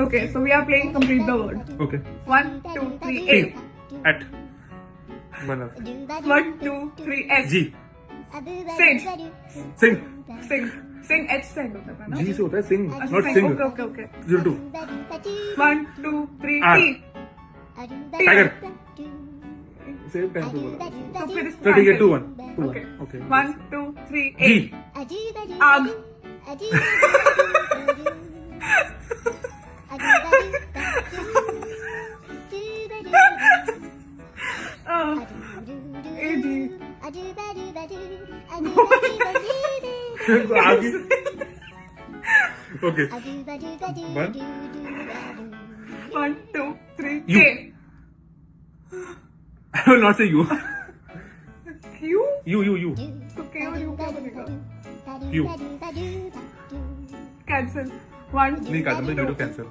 Okay, so we are playing complete the word. Okay. 1, 2, 3, A. A. At. Mana. 1, 2, 3, S. G. Sage. Sing. Sing. Sing H से होता है ना? G से होता है sing, अच्छा, not sing. sing. Okay, okay, okay. 02. 1, 2, 3, R. T. Tiger. Same time पे बोला. तो फिर इसको तो ठीक है, cancel. 2-1. Okay. 2-1. Okay. 1, 2, 3, A. G. आग. A, G. आगे. Okay. 1. 1, 2, 3, U. K. I will not say you. Q. You. तो K और U क्या बनेगा? You. Cancel. 1, नहीं काटा, मैं वीडियो कैंसिल.